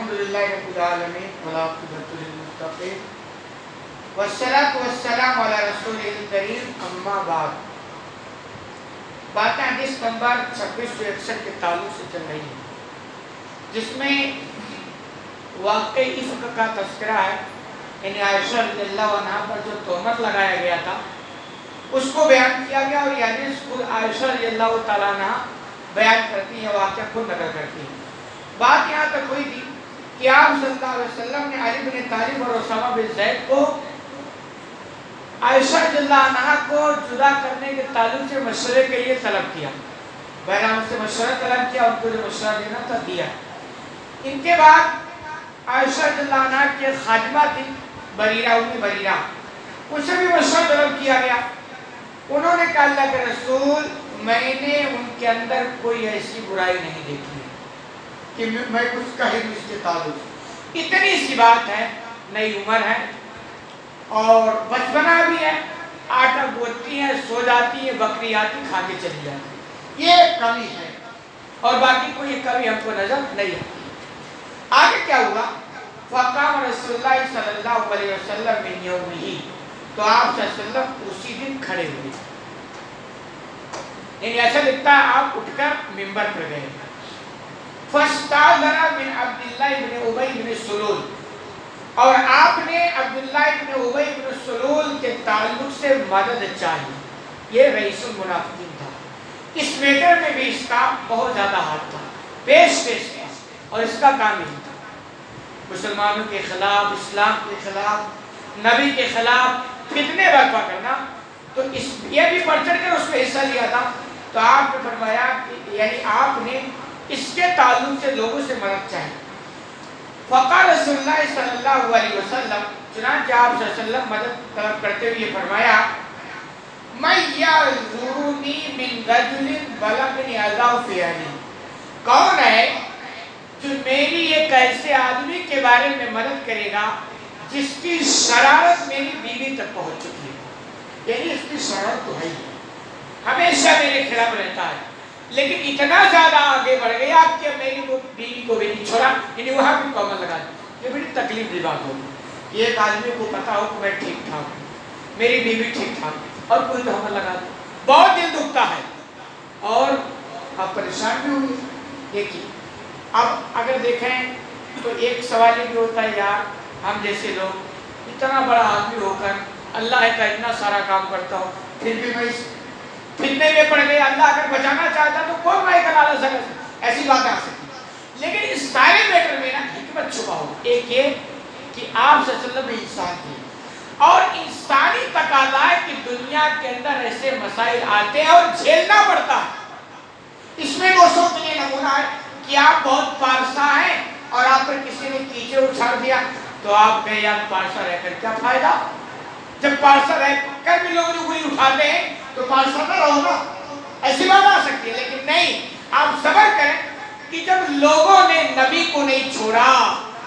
الحمدللہ رب العالمین والعاقبۃ للمتقین والصلاۃ والسلام علی رسول الکریم اما بعد. باتیں حدیث نمبر 2661 کے تعلق سے چل رہی ہیں، جس میں واقعی عفق کا تذکرہ ہے. یعنی عائشہ رضی اللہ عنہا پر جو تہمت لگایا گیا تھا اس کو بیان کیا گیا، اور یہ حدیث خود عائشہ رضی اللہ تعالیٰ عنہ بیان کرتی ہے، واقعہ خود نقل کرتی ہے. بات یہاں تک ہوئی تھی کہ آپ صلی اللہ علیہ وسلم نے علی بن طالب اور اسامہ بن زید کو عائشہ رضی اللہ عنہا کو جدا کرنے کے تعلق سے مشورے کے لیے طلب کیا. بہرحال ان سے مشورہ طلب کیا، ان کو جو مشورہ دینا تھا دیا. ان کے بعد عائشہ رضی اللہ عنہا کی خادمہ تھی بریرہ، ام بریرہ، ان سے بھی مشورہ طلب کیا گیا. انہوں نے کہا اللہ کے رسول، میں نے ان کے اندر کوئی ایسی برائی نہیں دیکھی کہ میں کچھ کہہ دوں اس کے تعلق. اتنی سی بات ہے، نئی عمر ہے اور بچپنا بھی ہے، آٹا گوتتی ہے، سو جاتی ہے، بکری آتی کھا کے چلی جاتی، یہ کمی ہے، اور باقی کوئی کمی ہم کو نظر نہیں آتی. آگے کیا ہوا؟ فقام رسول اللہ صلی اللہ علیہ وسلم من یومہ، تو آپ صلی اللہ علیہ وسلم اسی دن کھڑے ہوئے. یعنی ایسا لکھتا ہے آپ اٹھ کر منبر پر گئے. فاستأذن من عبداللہ بن ابی بن سلول، اور آپ نے عبداللہ بن ابی بن سلول کے تعلق سے مدد چاہی. یہ رئیس المنافقین تھا، اس میٹر میں بھی اس کا بہت زیادہ ہاتھ تھا، پیش تھا، اور اس کا کام ہی تھا مسلمانوں کے خلاف، اسلام کے خلاف، نبی کے خلاف فتنے برپا کرنا. تو یہ بھی بڑھ چڑھ کر اس میں حصہ لیا تھا. تو آپ نے فرمایا کہ یعنی آپ نے اس کے تعلق سے لوگوں سے مدد چاہی. فقال رسول اللہ صلی اللہ علیہ وسلم، چنانچہ آپ صلی اللہ علیہ وسلم مدد طلب کرتے ہوئے فرمایا، من یعذرنی من رجل بلغنی عذاب فی اہلہ، کون ہے جو میری ایک ایسے آدمی کے بارے میں مدد کرے گا جس کی شرارت میری بیوی تک پہنچ چکی ہے. یعنی اس کی شرارت تو ہے، ہمیشہ میرے خلاف رہتا ہے، لیکن اتنا زیادہ آگے بڑھ گیا کہ میری بیوی کو بھی نہیں چھوڑا. یعنی وہاں بھی کامل لگا دی. یہ بڑی تکلیف دی بات ہوگی. ایک آدمی کو پتا ہو کہ میں ٹھیک ٹھاک ہوں، میری بیوی ٹھیک ٹھاک ہے، اور کوئی تو حمل لگا دے، بہت دل دکھتا ہے اور آپ پریشان بھی ہوگی. دیکھیے اب اگر دیکھیں تو ایک سوال یہ بھی ہوتا ہے، یار ہم جیسے لوگ اتنا بڑا آدمی ہو کر اللہ کا اتنا سارا کام کرتا ہوں، پھر بھی میں اس فتنے میں پڑ گئی. اللہ اگر بچانا چاہتا تو کون میں کا لالا سکتا؟ ایسی باتیں آ سکتی. لیکن اس سارے میٹر میں نا حکمت چھپا ہو. ایک یہ کہ آپ صلی اللہ علیہ وسلم انسان تھے، اور انسانی تقاضا ہے کہ دنیا کے اندر ایسے مسائل آتے ہیں اور جھیلنا پڑتا ہے. اس میں دوستوں کے لیے نمونہ ہے کہ آپ بہت پارسا ہیں اور آپ پر کسی نے کیچڑ اچھاڑ دیا تو آپ کہیں یار پارسا رہ کر کیا فائدہ؟ جب پارسا رہ کر بھی لوگ انگلی اٹھاتے ہیں تو پارسا نہ رہو نا. ایسی بات آ سکتی ہے، لیکن نہیں، آپ صبر کریں کہ جب لوگوں نے نبی کو نہیں چھوڑا،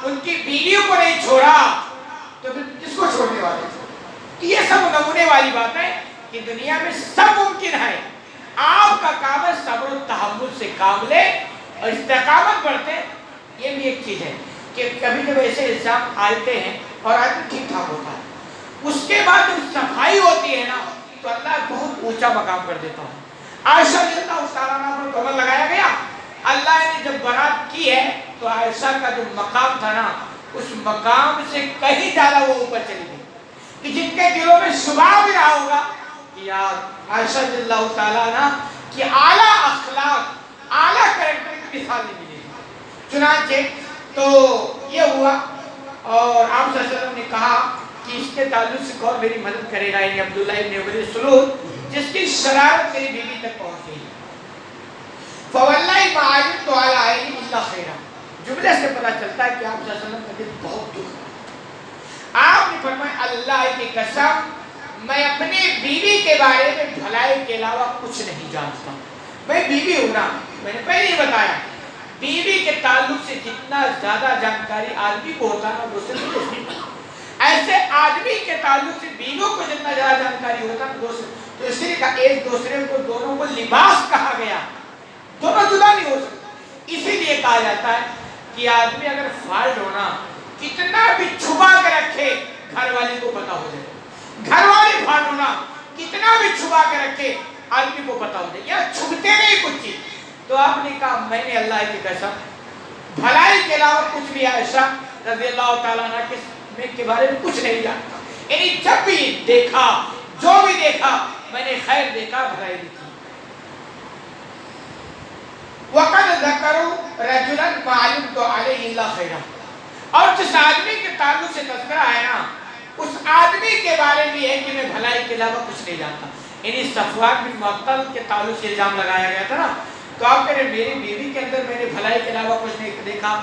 ان کی بیویوں کو نہیں چھوڑا، تو پھر کس کو چھوڑنے والے؟ یہ سب نمونے والی بات ہے کہ دنیا میں سب ممکن ہے. آپ کا کام ہے صبر و تحمل سے کام لے اور استقامت بڑھتے. یہ بھی ایک چیز ہے کہ کبھی جب ایسے الزام آتے ہیں اور آدمی ٹھیک ٹھاک ہوتا ہے، اس کے بعد جب صفائی ہوتی ہے نا تو اللہ بہت اونچا مقام کر دیتا ہے. عائشہ رضی اللہ تعالیٰ عنہا پر کمر لگایا گیا. اللہ نے جب برات کی ہے تو عائشہ کا جو مقام تھا نا، اس مقام سے کہیں زیادہ وہ اوپر چلی گئی کہ جن کے دلوں میں شبہ بھی رہا ہوگا کہ یار عائشہ رضی اللہ تعالیٰ عنہ کی اعلیٰ اخلاق، اعلیٰ کریکٹر کی مثال نہیں ملے گی. چنانچہ تو یہ ہوا، اور آپ صلی اللہ علیہ وسلم نے کہا کہ اس کے تعلق سے کون میری مدد کرے گا؟ یعنی عبداللہ ابن ابی بن سلول، جس کی شرارت میری بیوی تک پہنچ گئی. فواللہ ما علمت علی عینی الا خیرا، جملے سے پتہ چلتا ہے کہ آپ صلی اللہ علیہ وسلم کا دل بہت دکھ رہا. آپ نے فرمایا اللہ کی قسم، میں اپنی بیوی کے بارے میں بھلائی کے علاوہ کچھ نہیں جانتا. میں بیوی ہوں نا، میں نے پہلے ہی بتایا، بیوی کے تعلق سے جتنا زیادہ جانکاری آدمی کو ہوتا ہے دوسرے کو نہیں ہوتا. ایسے آدمی کے تعلق سے بیویوں کو جتنا زیادہ جانکاری ہوتا ہے تو اس لیے ایک دوسرے کو دونوں کو لباس کہا گیا، دونوں جدا نہیں ہو سکتے. اسی لیے کہا جاتا ہے کہ آدمی اگر فالٹ ہونا کتنا بھی چھپا کے رکھے گھر والے کو پتا ہو جائے، گھر والے فالٹ ہونا کتنا بھی چھپا کے رکھے آدمی کو پتا ہو جائے، یا چھپتے نہیں کچھ چیز. تو آپ نے کہا میں نے اللہ کی قسم بھلائی کے علاوہ کچھ بھی عائشہ رضی اللہ تعالیٰ عنہ کے بارے میں کچھ نہیں جانتا. یعنی جب بھی دیکھا، جو بھی دیکھا، میں نے خیر دیکھا، بھلائی دیکھی. وَقَدْ ذَكَرُوا رَجُلًا مَعَلِمْتُ عَلَيْهِ إِلَّا خَيْرًا، اور جس آدمی کے تعلق سے تذکرہ ہے نا، اس آدمی کے بارے میں ہے کہ میں بھلائی کے علاوہ کچھ نہیں جانتا. یعنی صفوان بن معطل کے تعلق سے الزام لگایا گیا تھا نا، تو آپ کہہ رہے میری بیوی کے اندر میں نے بھلائی کے علاوہ کچھ نہیں دیکھا.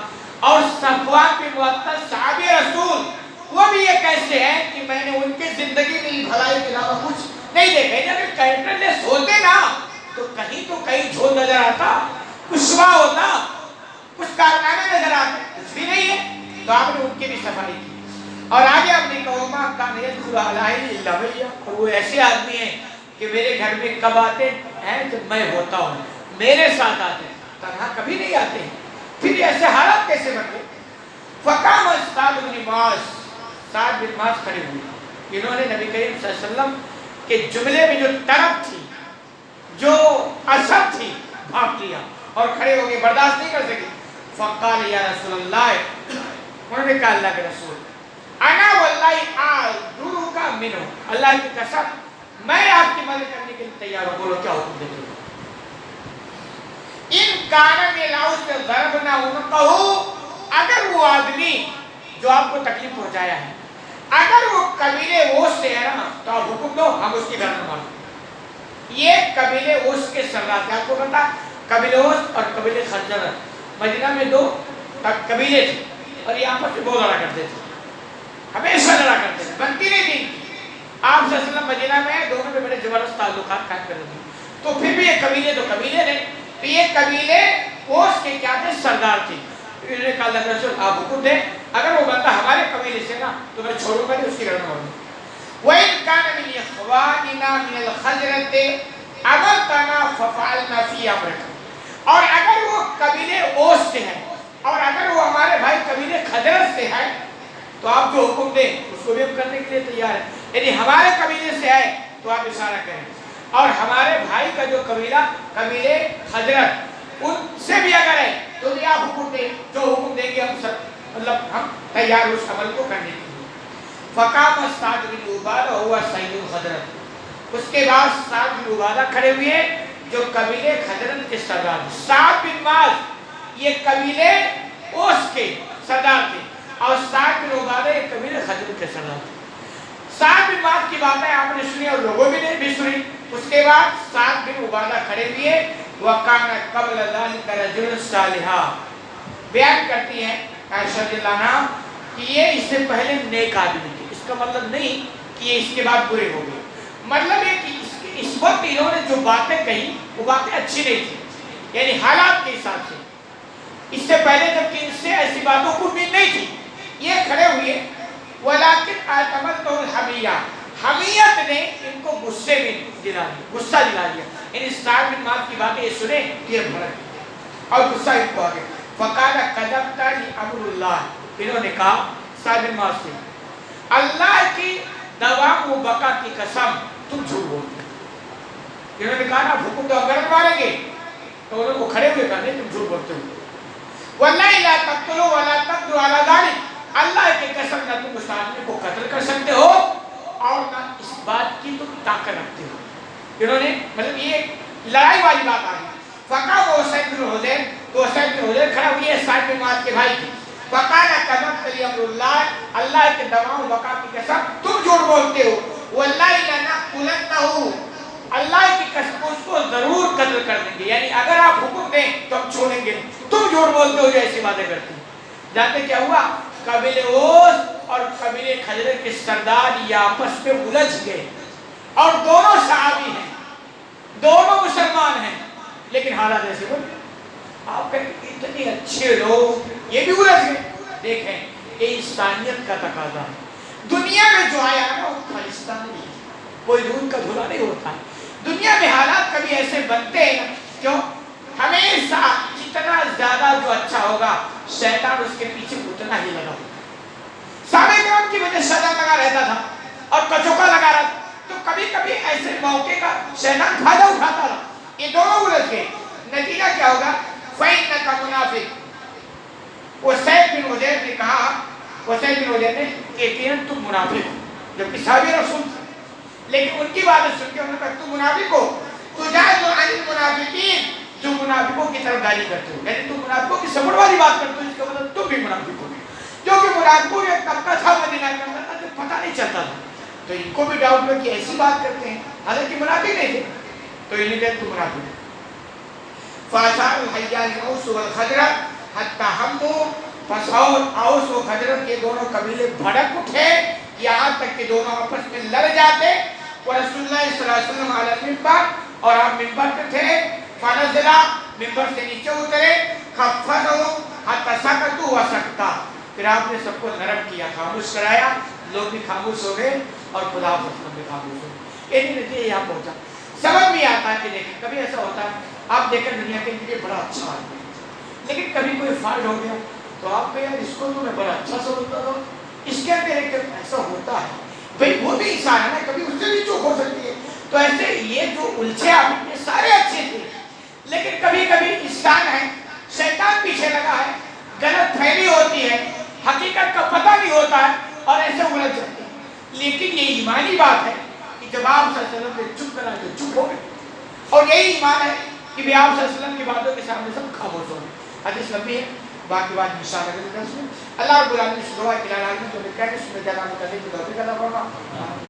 اور صفوان بن معطل صحابی رسول، وہ بھی یہ کیسے ہیں کہ میں نے ان کی زندگی میں بھلائی کے علاوہ کچھ نہیں دیکھا. جب کیریکٹر لیس ہوتے نا تو کہیں جھول نظر آتا، کچھ شبہ ہوتا، کچھ کارنامے نظر آتے، کچھ بھی نہیں ہے. تو آپ نے ان کی بھی صفائی کی. اور آگے آپ نے کہا ماں کان یدخل علیہ الا وہی، اور وہ ایسے آدمی ہیں کہ میرے گھر میں کب آتے ہیں جب میں ہوتا ہوں، میرے ساتھ آتے ہیں، تنہا کبھی نہیں آتے ہیں. پھر ایسے حالات کیسے بن گئے؟ فقام سعد بن معاذ، سعد بن معاذ کھڑے ہوئے. انہوں نے نبی کریم صلی اللہ علیہ وسلم کے جملے میں جو طرف تھی، جو اثر تھی، بھاپ لیا اور کھڑے ہو گئے، برداشت نہیں کر سکے. فقال یا رسول اللہ، انہوں نے کہا اللہ کے رسول، انا واللہ اعذرک منہ، اللہ کی قسم میں آپ کی مدد کرنے کے لیے تیار ہوں. بولو کیا حکم دیتے ہو؟ ان کان من اوس ضربنا عنقہ، اگر وہ آدمی جو آپ کو تکلیف پہنچایا ہے اگر وہ قبیلے اوس سے ہے نا تو آپ حکم دو ہم اس کی گردن مار دیں. یہ قبیلے اوس کے سردار تھے. آپ کو پتا قبیلے اوس اور قبیلے خزرج مدینہ میں دو قبیلے تھے اور یہ آپس میں بہت لڑا کرتے تھے، ہمیشہ لڑا کرتے تھے، بنتی نہیں تھی. آپ صلی اللہ علیہ وسلم مدینہ میں دونوں میں بڑے زبردست تعلقات قائم کر رہے تھے. تو پھر بھی یہ قبیلے تو قبیلے رہے. تو یہ قبیلے اوس کے کیا تھے؟ سردار تھے. انہوں نے کہا اللہ رسول آپ حکم دیں، اگر وہ بندہ ہمارے قبیلے سے نا تو میں چھوڑوں گا نہیں، اس کی گردن ماروں گا. وَإِنْ كَانَ مِنْ إِخْوَانِنَا مِنَ الْخَزْرَةِ أَمَرْتَنَا فَفَعَلْنَا فِي أَمْرِكَ، اور اگر وہ قبیلے اوس سے ہے اور اگر وہ ہمارے بھائی قبیلے خزرج سے ہے تو آپ جو حکم دیں اس کو بھی ہم کرنے کے لیے تیار ہیں. یعنی ہمارے قبیلے سے ہے تو آپ اشارہ کریں، اور ہمارے بھائی کا جو قبیلہ قبیلے خزرج ان سے بھی اگر ہے تو یہ آپ حکم دیں، جو حکم دیں گے ہم سب مطلب ہم تیار اس عمل کو کرنے کے لیے. فقام سعد بن عبادہ ہوا سید الخزرج، اس کے بعد سعد بن عبادہ کھڑے ہوئے جو قبیلے خزرج کے سردار. سعد بن معاذ یہ قبیلے اوس کے سردار تھے اور سعد بن عبادہ یہ قبیلے خزرج کے سردار تھے. سعد بن معاذ کی باتیں آپ نے سنی اور لوگوں نے بھی سنی. اس کے بعد سعد بن عبادہ کھڑے ہوئے. وَقَانَ قَبْلَ ذَلِكَ رَجُلٌ صَالِحًا، بیان کرتی ہیں عائشہ رضی اللہ عنہا کہ یہ اس سے پہلے نیک آدمی تھے. اس کا مطلب نہیں کہ یہ اس کے بعد برے ہو گئے، مطلب یہ کہ اس وقت انہوں نے جو باتیں کہی وہ باتیں اچھی نہیں تھی، یعنی حالات کے حساب سے. اس سے پہلے جب کہ ان سے ایسی باتوں کو امید نہیں تھی. یہ کھڑے ہوئے وَلَكِنْ أَعْتَمَدْتُ الْحَمِيَّةَ، حمیت نے ان کو غصہ دلا دیا. یعنی سعد بن معاذ کی باتیں یہ سنے یہ بھڑک اور غصہ ان کو آ گیا. فَقَالَ كَذَبْتَ لِأَمْرِ اللَّهِ، انہوں نے کہا سعد بن معاذ سے اللہ کی دوام و بقا کی قسم تم جھوٹ بولتے. انہوں نے کہا نا حکم تو اگر ماریں گے تو انہوں کو کھڑے ہوئے کہنے تم جھوٹ بولتے ہو. وَاللَّهِ لَا تَقْتُلُوا وَلَا تَقْدُوا عَلَى ذَلِكَ، اللہ کی قسم نہ تم اس آدمی کو قتل کر سکتے ہو اور نہ اس بات کی تم طاقت رکھتے ہو. انہوں نے مطلب یہ لڑائی والی بات آ گئی. فقام اسید بن حضیر، تو اسید بن حضیر کھڑا ہوئے سعد بن معاذ کے بھائی تھے. فقال كذبت لأمر اللہ، اللہ کے دوام و بقا کی قسم تم جھوٹ بولتے ہو. واللہ لنقتلنہ، اللہ کی قسم اس کو ضرور قتل کر دیں گے. یعنی اگر آپ حکم دیں تو ہم چھوڑیں گے، تم جھوٹ بولتے ہو جو ایسی باتیں کرتے ہیں. جانتے کیا ہوا؟ قبیلے اوس اور قبیلے خزرج کے سردار یہ آپس میں الجھ گئے اور دونوں صحابی ہیں، دونوں مسلمان ہیں، لیکن حالات ایسے بنے. آپ کہیں اتنے اچھے لوگ یہ بھی الجھ گئے. دیکھیں یہ انسانیت کا تقاضا ہے. دنیا میں جو آیا نا وہ خالصتاً نہیں ہے، کوئی دودھ کا دھلا نہیں ہوتا ہے. دنیا میں حالات کبھی ایسے بنتے ہیں کیوں ہمیشہ جتنا زیادہ جو اچھا ہوگا شیطان اس کے پیچھے اتنا ہی لگا ہوگا. صحابہ کرام کی وجہ شیطان لگا رہتا تھا اور کچوکا لگا رہا تھا. تو کبھی کبھی ایسے موقع کا شیطان فائدہ اٹھاتا رہا. یہ دونوں الجھ گئے. نتیجہ کیا ہوگا؟ فَإِنَّكَ مُنَافِقٌ. وہ سعید بن عزیر نے کہا، کہ یقیناً تم منافق ہو، جبکہ صحابی رسول تھے. لیکن ان کی باتیں سن کے انہوں نے کہا تم منافق ہو. تُجَادِلُ عَنِ الْمُنَافِقِينَ. جو منافقوں کی طرف گالی کرتے ہو، یعنی تم منافقوں کی سپورٹ والی بات کرتے ہو، اس کا مطلب تم بھی منافق ہو. کیونکہ منافقوں ایک طبقہ تھا مدینہ کے اندر جو پتہ نہیں چلتا تھا، تو ان کو بھی ڈاؤٹ ہوا کہ ایسی بات کرتے ہیں، حالانکہ منافق نہیں تھے. تو انہیں کہا تم منافق ہو. فَأَشَارَ الْحَيَّانِ الْأَوْسُ وَالْخَزْرَجُ حَتَّى هَمُّوا. پس اوس و خزرج کے دونوں قبیلے بھڑک اٹھے یہاں تک کہ دونوں آپس میں لڑ جاتے. ورسول اللہ صلی اللہ علیہ وسلم علی المنبر، اور آپ منبر پہ تھے. فنزل، منبر سے نیچے اترے. خفضوا حتی سکتوا وسکتا. پھر آپ نے سب کو نرم کیا، خاموش کرایا. لوگ بھی خاموش ہو گئے اور خدا وسلم بھی خاموش ہو گئے. یہ نتیجہ یہاں پہنچا. سمجھ بھی آتا ہے کہ دیکھیں کبھی ایسا ہوتا ہے آپ دیکھیں دنیا کے لیے بڑا اچھا آدمی ہے، لیکن کبھی کوئی فالٹ ہو گیا تو آپ کو یار اس کو تو میں بڑا اچھا سمجھتا تھا، اس کے اندر ایک ایسا ہوتا ہے. بھئی وہ بھی انسان ہے نا، کبھی اس سے بھی چوک ہو سکتی ہے. تو ایسے یہ جو الجھے آپ یہ سارے اچھے تھے، لیکن کبھی کبھی انسان ہے، شیطان پیچھے لگا ہے، غلط فہمی ہوتی ہے، حقیقت کا پتہ نہیں ہوتا ہے اور ایسے الجھ جاتے ہیں. لیکن یہ ایمانی بات ہے کہ جب آپ صلی اللہ علیہ وسلم نے چپ کرا تو چپ ہو گئے، اور یہی ایمان ہے کہ بھی آپ صلی اللہ علیہ وسلم کی باتوں کے سامنے سب خاموش ہو گئے. حدیث لمبی ہے، باقی بات انشاءاللہ اگلے درس میں. اللہ رب العالمین سے دعا ہے کہ العالمین کو کہنے سننے جانا کرنے کی توفیق عطا فرما.